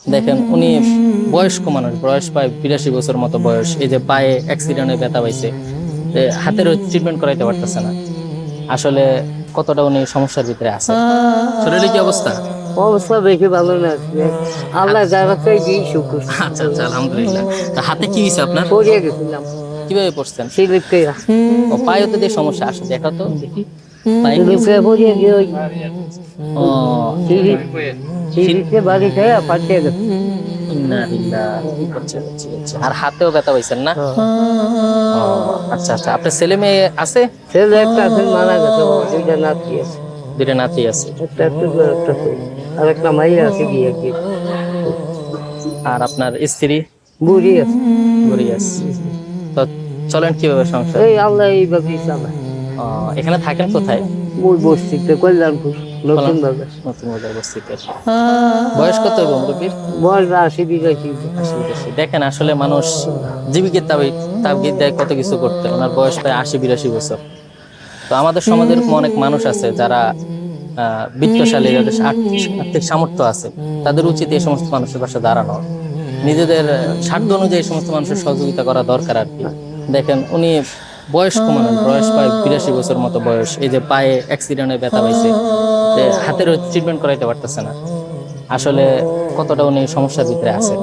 দেখেন উনি বয়স্ক মানুষ, বয়স প্রায় 82 বছর মতো বয়স। এই যে পায়ে অ্যাক্সিডেন্টে ব্যথা পাইছে, হাতের ট্রিটমেন্ট করাইতে পারতেছে না। আসলে কতটা উনি সমস্যার ভিতরে আছে। শরীরে কি অবস্থা? অবস্থা বেশি ভালো না। আল্লাহ যা রাখছে এই শুকুর। আচ্ছা আচ্ছা, আলহামদুলিল্লাহ। তা হাতে কি হয়েছে আপনার? পড়িয়ে গেছিলাম কিভাবে পড়ছেন? স্লিপ করে। ও পায়ে তো দিয়ে সমস্যা আসে, দেখা তো দেখি পায়ে কি স্লিপ হয়েছে? করে পড়িয়ে গিয়ে ওই ও সিঁড়িতে বাড়ি খেয়ে পাঠিয়ে গেছে। আচ্ছা আচ্ছা আচ্ছা। আর হাতেও ব্যথা পাইছেন না? ও আচ্ছা আচ্ছা। আপনার ছেলে মেয়ে আছে? ছেলে একটা আছে, মারা গেছে। দুইটা নাতি আছে, দুইটা নাতি আছে। একটা একটু একটা ছেলে। আর একটা মাইয়া আছে বিয়ে গিয়ে। আর আপনার স্ত্রী? বুড়ি আছে। বুড়ি আছে। তো চলেন কিভাবে সংসার? এই আল্লাহ এইভাবেই চালায়। এখানে থাকেন কোথায়? ওই বস্তিতে কল্যাণপুর নতুন বাজার। নতুন বাজার বস্তিতে। বয়স কত হবে মুরব্বির? বয়স 80 80-82। দেখেন আসলে মানুষ জীবিকার তাগিদ দেয় কত কিছু করতে। ওনার বয়স প্রায় 80-82 বছর। তো আমাদের সমাজের এরকম অনেক মানুষ আছে যারা বিত্তশালী, যাদের আর্থিক সামর্থ্য আছে, তাদের উচিত এই সমস্ত মানুষের পাশে দাঁড়ানো, নিজেদের সাধ্য অনুযায়ী এই সমস্ত মানুষের সহযোগিতা করা দরকার আর কি। দেখেন উনি বয়স্ক মানুষ, বয়স প্রায় 82 বছর মতো বয়স। এই যে পায়ে অ্যাক্সিডেন্টে ব্যথা পাইছে, হাতের ট্রিটমেন্ট করাইতে পারতেছে না। আসলে কতটা উনি সমস্যার ভিতরে আছে।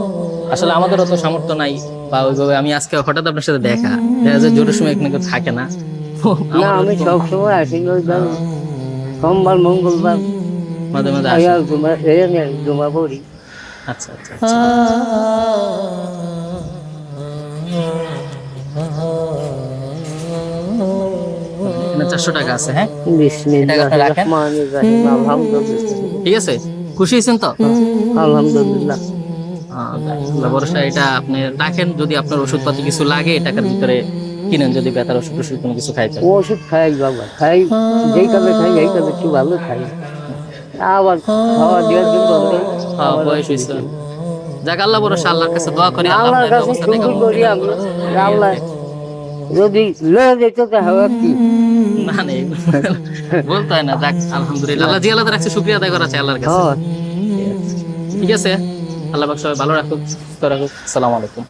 আসলে আমাদের অত সামর্থ্য নাই, বা ওইভাবে আমি আজকে হঠাৎ আপনার সাথে দেখা যায় জোরের সময় এখানে কেউ থাকে না। না, আমার আমি ওরকম সব সময় আসি। ওই সোমবার মঙ্গলবার মাঝে মাঝে আসে। জমা পড়ি। আচ্ছা আচ্ছা আচ্ছা। এখানে 400 টাকা আছে, হ্যাঁ এটা বিসমিল্লাহির আপনি রাখেন। রহমানির রহিম। আলহামদুলিল্লাহ। ঠিক আছে, খুশি হয়েছেন তো? আলহামদুলিল্লাহ। আল্লাহ ভরসা। এটা আপনি রাখেন, যদি আপনার ওষুধপাতি কিছু লাগে এই টাকার ভিতরে কিনেন, যদি ব্যথার ওষুধ টষুধ কোনো কিছু খাইতেন। ও ওষুধ খাই বাবা, খাই। যেই কালে খাই এই কালে একটু ভালো খাই। আবার খাওয়া দেওয়ার জন্য আবার বয়স হয়েছে। যাক, আল্লাহ ভরসা, আল্লাহর কাছে দোয়া করি আল্লাহ আল্লাহর আপনার কাছে ব্যবস্থা থেকে শুকর মুক্তি করি দান আমি। করুন। আল্লাহ যদি লয়ে যেত তাহলে কি না না, এগুলো বলতে হয় না। যাক আলহামদুলিল্লাহ, আল্লাহ জি আল্লাহ রাখছে, শুকরিয়া আদায় করা চাই আল্লাহর কাছে। হয়। ঠিক আছে, আল্লাহ পাক সবাই ভালো রাখুক, সুস্থ রাখুক। আসসালামু আলাইকুম।